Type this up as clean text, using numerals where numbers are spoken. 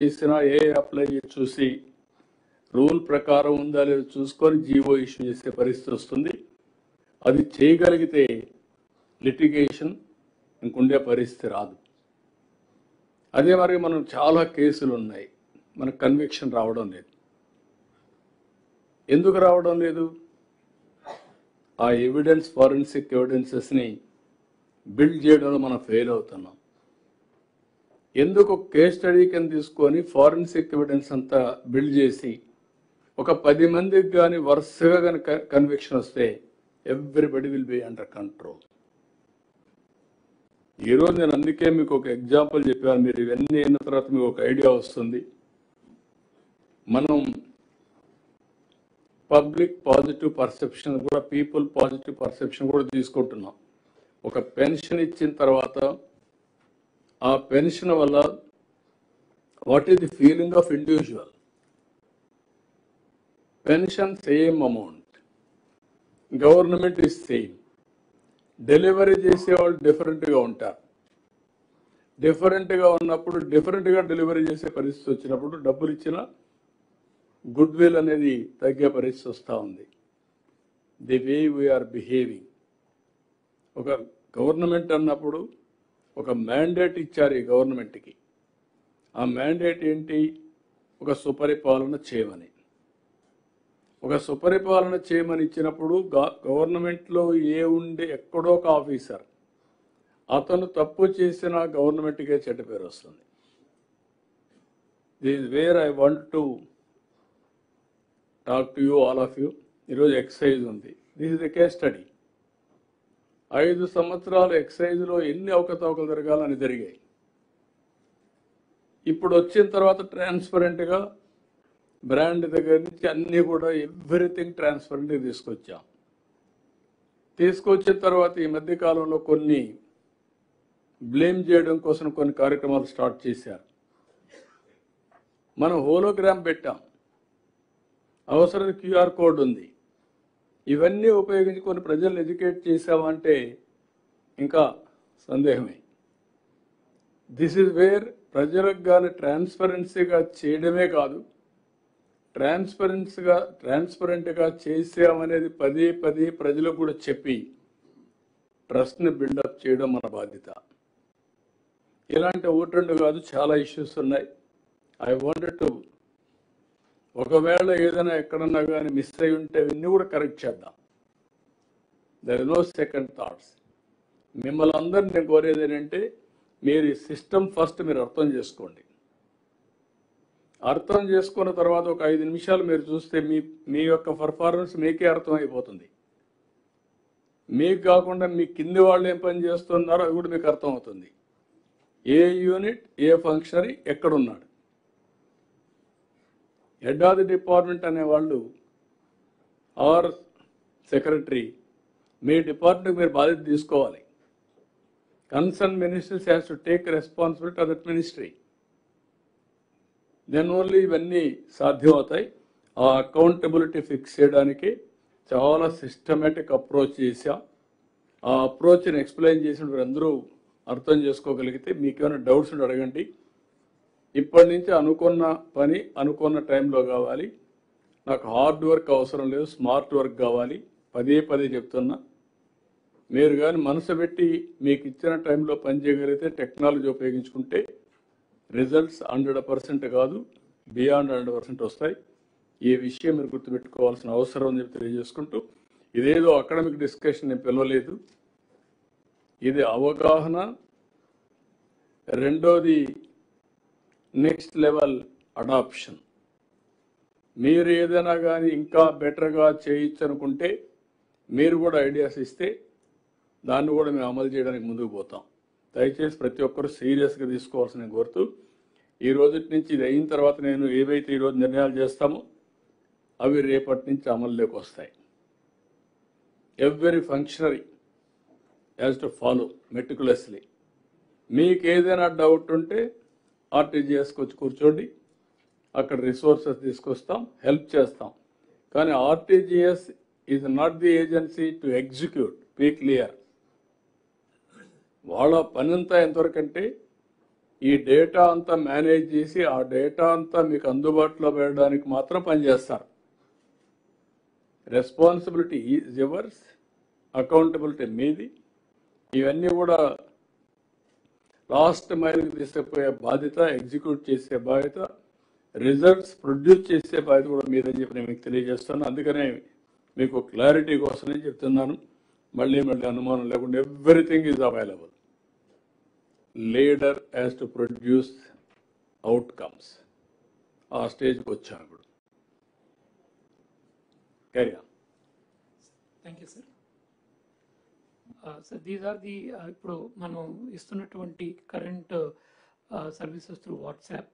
చేసినా ఏ అప్లై చేసి చూసి రూల్ ప్రకారం ఉందా లేదో చూసుకొని జీవో ఇష్యూ చేసే పరిస్థితి వస్తుంది. అది చేయగలిగితే లిటిగేషన్ ఇంకుండే పరిస్థితి రాదు. అదే మరి మనం చాలా కేసులు ఉన్నాయి, మనకు కన్విక్షన్ రావడం లేదు. ఎందుకు రావడం లేదు? ఆ ఎవిడెన్స్, ఫారెన్సిక్ ఎవిడెన్సెస్ని బిల్డ్ చేయడంలో మనం ఫెయిల్ అవుతున్నాం. ఎందుకు కేస్ స్టడీ కింద తీసుకొని ఫారెన్సిక్ ఎవిడెన్స్ అంతా బిల్డ్ చేసి ఒక 10 మందికి కానీ వరుసగా కానీ కన్విక్షన్ వస్తే everybody will be under control. ఈరోజు నేను అందుకే మీకు ఒక ఎగ్జాంపుల్ చెప్పాను. మీరు ఇవన్నీ అయిన తర్వాత మీకు ఒక ఐడియా వస్తుంది. మనం పబ్లిక్ పాజిటివ్ పర్సెప్షన్ కూడా, పీపుల్ పాజిటివ్ పర్సెప్షన్ కూడా తీసుకుంటున్నాం. ఒక పెన్షన్ ఇచ్చిన తర్వాత ఆ పెన్షన్ వల్ల what is the feeling of individual? Pension same amount, government is same. Delivery చేసేవాళ్ళు డిఫరెంట్గా ఉంటారు. డిఫరెంట్గా ఉన్నప్పుడు డిఫరెంట్గా డెలివరీ చేసే పరిస్థితి వచ్చినప్పుడు డబ్బులు ఇచ్చిన గుడ్ విల్ అనేది తగ్గే పరిస్థితి వస్తూ ఉంది. The way we are behaving. ఒక గవర్నమెంట్ అన్నప్పుడు ఒక మ్యాండేట్ ఇచ్చారు ఈ గవర్నమెంట్కి. ఆ మ్యాండేట్ ఏంటి? ఒక సుపరిపాలన చేయమని. ఒక సుపరిపాలన చేయమని ఇచ్చినప్పుడు గవర్నమెంట్లో ఎక్కడో ఒక ఆఫీసర్ అతను తప్పు చేసిన గవర్నమెంట్కే చెడ్డ పేరు వస్తుంది. This is where I want to talk to you, all of you. ఈరోజు ఎక్సైజ్ ఉంది. This is the case study. 5 సంవత్సరాలు ఎక్సైజ్లో ఎన్ని అవకతవకలు జరగాలని జరిగాయి. ఇప్పుడు వచ్చిన తర్వాత ట్రాన్స్పరెంట్గా బ్రాండ్ దగ్గర నుంచి అన్నీ కూడా ఎవ్రీథింగ్ ట్రాన్స్పరెంట్గా తీసుకొచ్చాం. తీసుకొచ్చిన తర్వాత ఈ మధ్య కాలంలో కొన్ని బ్లేమ్ చేయడం కోసం కొన్ని కార్యక్రమాలు స్టార్ట్ చేశారు. మనం హోలోగ్రామ్ పెట్టాం, అవసరం క్యూఆర్ కోడ్ ఉంది. ఇవన్నీ ఉపయోగించి కొన్ని ప్రజలను ఎడ్యుకేట్ చేశామంటే ఇంకా సందేహమే. దిస్ ఈజ్ వేర్ ప్రజలకు కానీ ట్రాన్స్పరెన్సీగా చేయడమే కాదు, ట్రాన్స్పరెంట్గా చేసామనేది పదే ప్రజలకు కూడా చెప్పి ట్రస్ట్ని బిల్డప్ చేయడం మన బాధ్యత. ఇలాంటి ఒకటి రెండు కాదు, చాలా ఇష్యూస్ ఉన్నాయి. ఐ వాంటెడ్ టు, ఒకవేళ ఏదైనా ఎక్కడన్నా కానీ మిస్ అయి ఉంటే ఇవన్నీ కూడా కరెక్ట్ చేద్దాం. There is no second thoughts. మిమ్మల్ని అందరినీ నేను కోరేది ఏంటంటే, మీరు ఈ సిస్టమ్ ఫస్ట్ మీరు అర్థం చేసుకోండి. అర్థం చేసుకున్న తర్వాత ఒక 5 నిమిషాలు మీరు చూస్తే మీ యొక్క పర్ఫార్మెన్స్ మీకే అర్థమైపోతుంది. మీకు కాకుండా మీ కింది వాళ్ళు ఏం పని చేస్తున్నారో అది కూడా మీకు అర్థమవుతుంది. ఏ యూనిట్, ఏ ఫంక్షనరీ ఎక్కడున్నాడు. హెడ్ ఆఫ్ ది డిపార్ట్మెంట్ అనేవాళ్ళు ఆర్ సెక్రటరీ, మీ డిపార్ట్మెంట్కి మీరు బాధ్యత తీసుకోవాలి. Concern ministers has to take responsibility of that ministry. Then only ఇవన్నీ సాధ్యమవుతాయి. ఆ అకౌంటబిలిటీ ఫిక్స్ చేయడానికి చాలా సిస్టమేటిక్ అప్రోచ్ చేశాం. ఆ అప్రోచ్ని ఎక్స్ప్లెయిన్ చేసిన అందరూ అర్థం చేసుకోగలిగితే మీకు ఏమైనా డౌట్స్ ఉంటే అడగండి. ఇప్పటి నుంచి అనుకున్న పని అనుకున్న టైంలో కావాలి. నాకు హార్డ్ వర్క్ అవసరం లేదు, స్మార్ట్ వర్క్ కావాలి. పదే చెప్తున్నా. మీరు కానీ మనసు పెట్టి మీకు ఇచ్చిన టైంలో పని చేయగలిగితే, టెక్నాలజీ ఉపయోగించుకుంటే రిజల్ట్స్ 100% కాదు, బియాండ్ 100% వస్తాయి. ఈ విషయం మీరు గుర్తుపెట్టుకోవాల్సిన అవసరం అని చెప్పి తెలియజేసుకుంటూ, ఇదేదో అకాడమిక్ డిస్కషన్ నేను పిలవలేదు. ఇది అవగాహన. రెండోది నెక్స్ట్ లెవెల్ అడాప్షన్. మీరు ఏదైనా కానీ ఇంకా బెటర్గా చేయొచ్చు అనుకుంటే మీరు కూడా ఐడియాస్ ఇస్తే దాన్ని కూడా మేము అమలు చేయడానికి ముందుకు పోతాం. దయచేసి ప్రతి ఒక్కరు సీరియస్గా తీసుకోవాల్సిన కోరుతూ, ఈ రోజు నుంచి ఇది అయిన తర్వాత నేను ఏవైతే ఈరోజు నిర్ణయాలు చేస్తామో అవి రేపటి నుంచి అమల్లోకి వస్తాయి. Every functionary has to follow meticulously. మీకు ఏదైనా డౌట్ ఉంటే ఆర్టీజీఎస్కి వచ్చి కూర్చోండి, అక్కడ రిసోర్సెస్ తీసుకొస్తాం, హెల్ప్ చేస్తాం. కానీ RTGS is not the agency to execute. Be clear. వాళ్ళ పని అంతా ఎంతవరకు అంటే ఈ డేటా అంతా మేనేజ్ చేసి ఆ డేటా అంతా మీకు అందుబాటులో పెట్టడానికి మాత్రం పనిచేస్తారు. రెస్పాన్సిబిలిటీ ఈజ్ యువర్స్, అకౌంటబిలిటీ మీది. ఇవన్నీ కూడా లాస్ట్ మైల్కి తీసుకుపోయే బాధ్యత, ఎగ్జిక్యూట్ చేసే బాధ్యత, రిజల్ట్స్ ప్రొడ్యూస్ చేసే బాధ్యత కూడా మీదని చెప్పి నేను మీకు తెలియజేస్తాను. అందుకనే మీకు క్లారిటీ కోసమే చెప్తున్నాను. మళ్ళీ అనుమానం లేకుండా everything is available. Leader has to produce outcomes. ఆ స్టేజ్కి వచ్చాను ఇప్పుడు. Carry on. Thank you sir. So these are the ఇప్పుడు మనం ఇస్తున్నటువంటి కరెంట్ సర్వీసెస్ త్రూ వాట్సాప్.